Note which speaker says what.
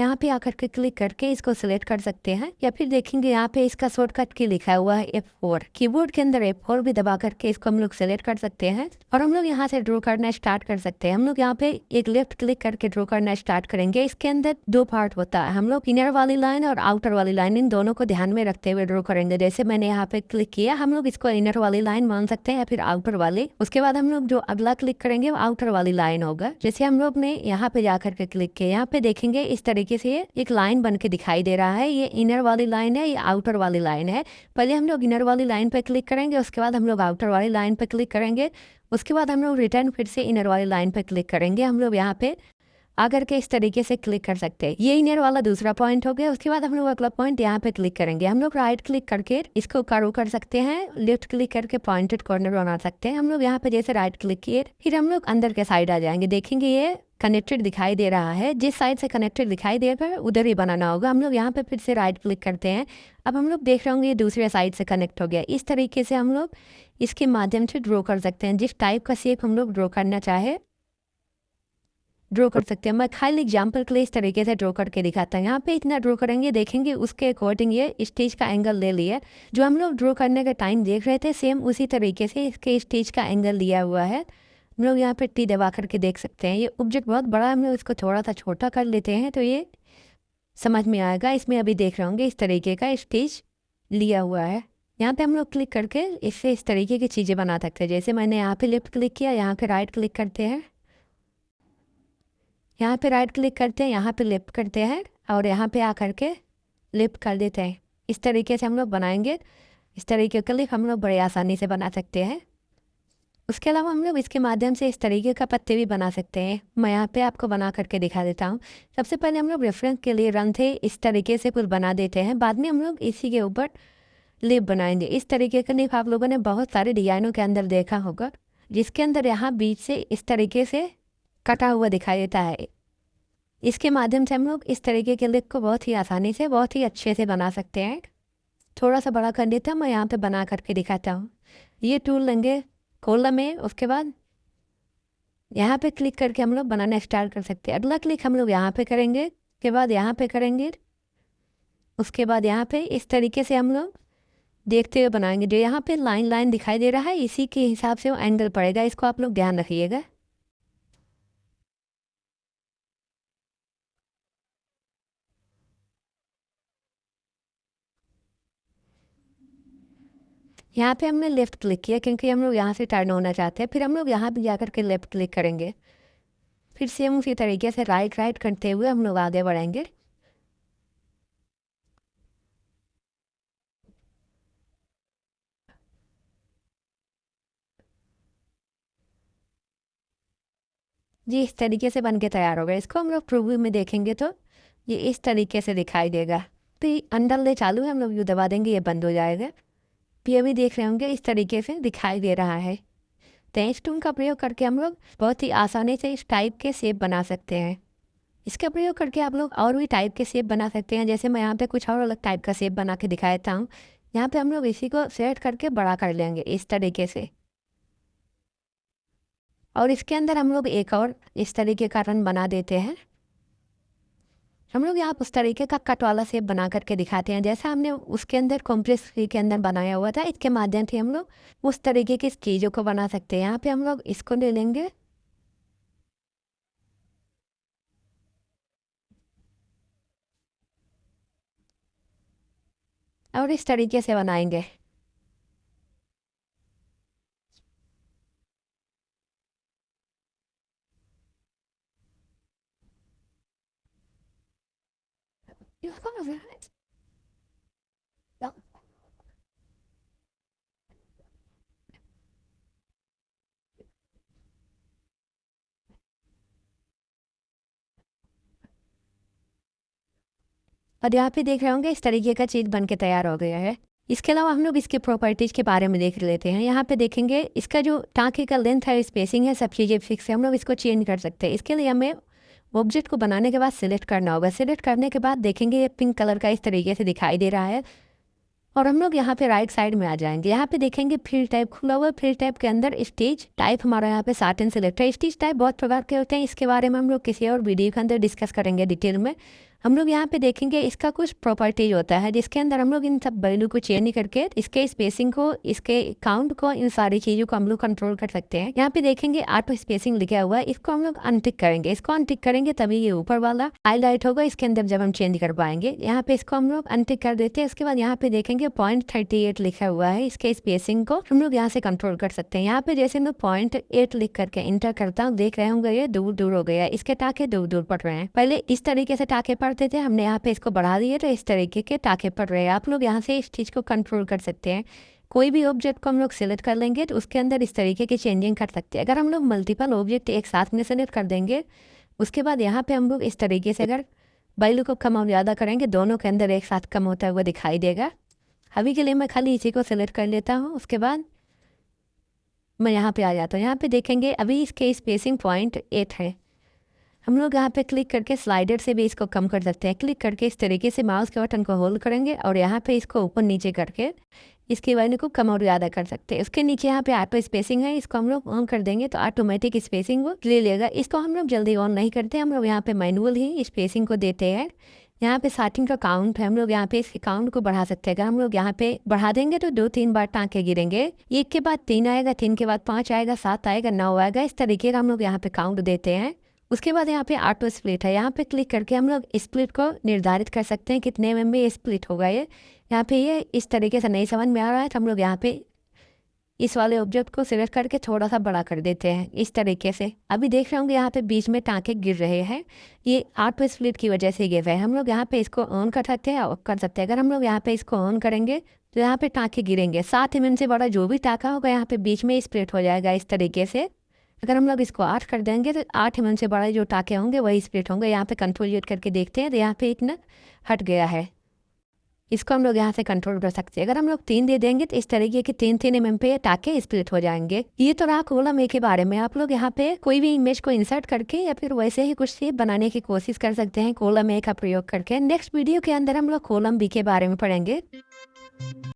Speaker 1: यहाँ पे आकर के क्लिक करके इसको सिलेक्ट कर सकते हैं, या फिर देखेंगे यहाँ पे इसका शॉर्टकट की लिखा हुआ है F4। कीबोर्ड के अंदर F4 भी दबा करके इसको हम लोग सिलेक्ट कर सकते हैं और हम लोग यहाँ से ड्रॉ करना स्टार्ट कर सकते हैं। हम लोग यहाँ पे एक लेफ्ट क्लिक करके ड्रॉ करना स्टार्ट करेंगे। इसके अंदर दो पार्ट होता है, हम लोग इनर वाली लाइन और आउटर वाली लाइन, इन दोनों को ध्यान में रखते हुए ड्रॉ करेंगे। जैसे मैंने यहाँ पे क्लिक किया, हम लोग इसको इनर वाली लाइन मान सकते हैं या फिर आउटर वाली। उसके बाद हम लोग जो अगला क्लिक करेंगे वो आउटर वाली लाइन होगा। जैसे हम लोग ने यहाँ पे जाकर के क्लिक किया, यहाँ पे देखेंगे इस तरीके से एक लाइन बन के दिखाई दे रहा है। ये इनर वाली लाइन है, ये आउटर वाली लाइन है। पहले हम लोग इनर वाली लाइन पे क्लिक करेंगे, उसके बाद हम लोग आउटर वाली लाइन पे क्लिक करेंगे, उसके बाद हम लोग रिटर्न फिर से इनर वाली लाइन पे क्लिक करेंगे। हम लोग यहाँ पे आकर के इस तरीके से क्लिक कर सकते हैं। ये इनर वाला दूसरा पॉइंट हो गया। उसके बाद हम लोग अगला पॉइंट यहाँ पे क्लिक करेंगे। हम लोग राइट क्लिक करके इसको कर्व कर सकते हैं, लेफ्ट क्लिक करके पॉइंटेड कॉर्नर बना सकते हैं। हम लोग यहाँ पे जैसे राइट क्लिक किए, फिर हम लोग अंदर के साइड आ जाएंगे। देखेंगे ये कनेक्टेड दिखाई दे रहा है, जिस साइड से कनेक्टेड दिखाई देगा उधर ही बनाना होगा। हम लोग यहाँ पे फिर से राइट क्लिक करते हैं। अब हम लोग देख रहे होंगे ये दूसरे साइड से कनेक्ट हो गया। इस तरीके से हम लोग इसके माध्यम से ड्रॉ कर सकते हैं। जिस टाइप का शेप हम लोग ड्रॉ करना चाहे ड्रॉ कर सकते हैं। मैं खाली एग्जाम्पल के लिए इस तरीके से ड्रॉ करके दिखाता हूँ। यहाँ पे इतना ड्रॉ करेंगे, देखेंगे उसके अकॉर्डिंग ये स्टेज का एंगल ले लिया। जो हम लोग ड्रॉ करने का टाइम देख रहे थे, सेम उसी तरीके से इसके स्टेज का एंगल लिया हुआ है। हम लोग यहाँ पे टी दबा करके देख सकते हैं। ये ऑब्जेक्ट बहुत बड़ा है, हम लोग इसको थोड़ा सा छोटा कर लेते हैं तो ये समझ में आएगा। इसमें अभी देख रहे होंगे इस तरीके का स्टेज लिया हुआ है। यहाँ पे हम लोग क्लिक करके इससे इस तरीके की चीज़ें बना सकते हैं। जैसे मैंने यहाँ पे लेफ्ट क्लिक किया, यहाँ पे राइट क्लिक करते हैं, यहाँ पे राइट क्लिक करते हैं, यहाँ पे लेफ्ट करते हैं और यहाँ पे आकर के लेफ्ट कर देते हैं। इस तरीके से हम लोग बनाएंगे। इस तरीके का क्लिक हम लोग बड़े आसानी से बना सकते हैं। उसके अलावा हम लोग इसके माध्यम से इस तरीके का पत्ते भी बना सकते हैं। मैं यहाँ पे आपको बना करके दिखा देता हूँ। सबसे पहले हम लोग रेफरेंस के लिए रन थे इस तरीके से कुछ बना देते हैं, बाद में हम लोग इसी के ऊपर लिप बनाएंगे। इस तरीके का लिप आप लोगों ने बहुत सारे डिजाइनों के अंदर देखा होगा, जिसके अंदर यहाँ बीच से इस तरीके से कटा हुआ दिखाई देता है। इसके माध्यम से हम लोग इस तरीके के लिप को बहुत ही आसानी से बहुत ही अच्छे से बना सकते हैं। थोड़ा सा बड़ा कर देता हूँ, मैं यहाँ पे बना करके दिखाता हूँ। ये टूल लेंगे कॉलम में, उसके बाद यहाँ पे क्लिक करके हम लोग बनाना स्टार्ट कर सकते हैं। अगला क्लिक हम लोग यहाँ पे करेंगे, उसके बाद यहाँ पे करेंगे, उसके बाद यहाँ पे इस तरीके से हम लोग देखते हुए बनाएंगे। जो यहाँ पे लाइन लाइन दिखाई दे रहा है, इसी के हिसाब से वो एंगल पड़ेगा। इसको आप लोग ध्यान रखिएगा। यहाँ पे हमने लेफ्ट क्लिक किया क्योंकि हम लोग यहाँ से टर्न होना चाहते हैं। फिर हम लोग यहाँ पे जाकर के लेफ्ट क्लिक करेंगे, फिर सेम उसी तरीके से राइट राइट करते हुए हम लोग आगे बढ़ेंगे। जी इस तरीके से बन के तैयार हो गया। इसको हम लोग प्रीव्यू में देखेंगे तो ये इस तरीके से दिखाई देगा। तो ये अंडर ले चालू है, हम लोग यू दबा देंगे, ये बंद हो जाएगा। ये भी देख रहे होंगे इस तरीके से दिखाई दे रहा है। तो इस टूल का प्रयोग करके हम लोग बहुत ही आसानी से इस टाइप के शेप बना सकते हैं। इसका प्रयोग करके आप लोग और भी टाइप के शेप बना सकते हैं। जैसे मैं यहाँ पे कुछ और अलग टाइप का शेप बना के दिखा देता हूँ। यहाँ पे हम लोग इसी को सेट करके बड़ा कर लेंगे इस तरीके से, और इसके अंदर हम लोग एक और इस तरीके का रन बना देते हैं। हम लोग यहाँ उस तरीके का कट वाला शेप बना करके दिखाते हैं, जैसा हमने उसके अंदर कॉम्प्रेस के अंदर बनाया हुआ था। इसके माध्यम से हम लोग उस तरीके की चीज़ों को बना सकते हैं। यहाँ पे हम लोग इसको ले लेंगे और इस तरीके से बनाएंगे। और यहाँ पे देख रहे होंगे इस तरीके का चीज़ बन के तैयार हो गया है। इसके अलावा हम लोग इसके प्रॉपर्टीज़ के बारे में देख लेते हैं। यहाँ पे देखेंगे इसका जो टाँके का लेंथ है, स्पेसिंग है, सब चीज़ें फिक्स है। हम लोग इसको चेंज कर सकते हैं। इसके लिए हमें ऑब्जेक्ट को बनाने के बाद सिलेक्ट करना होगा। सिलेक्ट करने के बाद देखेंगे ये पिंक कलर का इस तरीके से दिखाई दे रहा है, और हम लोग यहाँ पे राइट साइड में आ जाएंगे। यहाँ पे देखेंगे फिल टाइप खुला हुआ है। फिल टाइप के अंदर स्टेज टाइप हमारा यहाँ पे साटिन सिलेक्ट है। स्टेज टाइप बहुत प्रकार के होते हैं, इसके बारे में हम लोग किसी और वीडियो के अंदर डिस्कस करेंगे डिटेल में। हम लोग यहाँ पे देखेंगे इसका कुछ प्रॉपर्टीज होता है जिसके अंदर हम लोग इन सब वैल्यू को चेंज करके इसके स्पेसिंग को, इसके काउंट को, इन सारी चीज़ों को हम लोग कंट्रोल कर सकते हैं। यहाँ पे देखेंगे ऑटो स्पेसिंग लिखा हुआ है, इसको हम लोग अनटिक करेंगे। इसको अनटिक करेंगे तभी ये ऊपर वाला हाईलाइट होगा, इसके अंदर जब हम चेंज कर पाएंगे। यहाँ पे इसको हम लोग अनटिक कर देते हैं। उसके बाद यहाँ पे देखेंगे 0.38 लिखा हुआ है, इसके स्पेसिंग को हम लोग यहाँ से कंट्रोल कर सकते हैं। यहाँ पे जैसे मैं 0.8 लिख करके इंटर करता हूँ, देख रहे होंगे ये दूर दूर हो गया, इसके टाके दूर दूर पड़ रहे हैं। पहले इस तरीके से टाके पड़ते थे, हमने यहाँ पे इसको बढ़ा दिए तो इस तरीके के टाके पड़ रहे हैं। आप लोग यहाँ से इस चीज़ को कंट्रोल कर सकते हैं। कोई भी ऑब्जेक्ट को हम लोग सिलेक्ट कर लेंगे तो उसके अंदर इस तरीके की चेंजिंग कर सकते हैं। अगर हम लोग मल्टीपल ऑब्जेक्ट एक साथ में सिलेक्ट कर देंगे, उसके बाद यहाँ पे हम लोग इस तरीके से अगर वैल्यू को कम और ज़्यादा करेंगे, दोनों के अंदर एक साथ कम होता हुआ दिखाई देगा। अभी के लिए मैं खाली इसी को सिलेक्ट कर लेता हूँ। उसके बाद मैं यहाँ पे आ जाता हूँ। यहाँ पे देखेंगे अभी इसके स्पेसिंग 0.8 है। हम लोग यहाँ पे क्लिक करके स्लाइडर से भी इसको कम कर सकते हैं। क्लिक करके इस तरीके से माउस के बटन को होल्ड करेंगे और यहाँ पे इसको ऊपर नीचे करके इसकी वैल्यू को कम और ज़्यादा कर सकते हैं। उसके नीचे यहाँ पे ऑटो स्पेसिंग है, इसको हम लोग ऑन कर देंगे तो ऑटोमेटिक स्पेसिंग वो ले लेगा। इसको हम लोग जल्दी ऑन नहीं करते, हम लोग यहाँ पे मैनुअल ही स्पेसिंग को देते हैं। यहाँ पे स्टार्टिंग का काउंट है, हम लोग यहाँ पे इस काउंट को बढ़ा सकते हैं। अगर हम लोग यहाँ पे बढ़ा देंगे तो 2-3 बार टाँके गिरेंगे। 1 के बाद 3 आएगा, 3 के बाद 5 आएगा, 7 आएगा, 9 आएगा। इस तरीके का हम लोग यहाँ पे काउंट देते हैं। उसके बाद यहाँ पे ऑटो स्प्लिट है, यहाँ पे क्लिक करके हम लोग स्प्लिट को निर्धारित कर सकते हैं कितने में ये स्प्लिट होगा। ये यहाँ पे ये इस तरीके से नहीं समझ में आ रहा है तो हम लोग यहाँ पे इस वाले ऑब्जेक्ट को सिलेक्ट करके थोड़ा सा बड़ा कर देते हैं इस तरीके से। अभी देख रहे होंगे यहाँ पे बीच में टाँके गिर रहे हैं, ये ऑटो स्प्लिट की वजह से गिर रहे हैं। हम लोग यहाँ पे इसको ऑन कर सकते हैं, ऑफ कर सकते हैं। अगर हम लोग यहाँ पे इसको ऑन करेंगे तो यहाँ पे टाँके गिरेंगे, 7 mm से बड़ा जो भी टाँका होगा यहाँ पे बीच में स्प्लिट हो जाएगा इस तरीके से। अगर हम लोग इसको 8 कर देंगे तो 8 mm से बड़े जो टाँके होंगे वही स्प्लिट होंगे। यहाँ पे कंट्रोल यूज करके देखते हैं तो यहाँ पे इतना हट गया है, इसको हम लोग यहाँ से कंट्रोल कर सकते हैं। अगर हम लोग 3 दे देंगे तो इस तरीके के 3-3 mm पे टाँके स्प्लिट हो जाएंगे। ये तो रहा कॉलम ए के बारे में। आप लोग यहाँ पे कोई भी इमेज को इंसर्ट करके या फिर वैसे ही कुछ शेप बनाने की कोशिश कर सकते हैं कॉलम ए का प्रयोग करके। नेक्स्ट वीडियो के अंदर हम लोग कॉलम बी के बारे में पढ़ेंगे।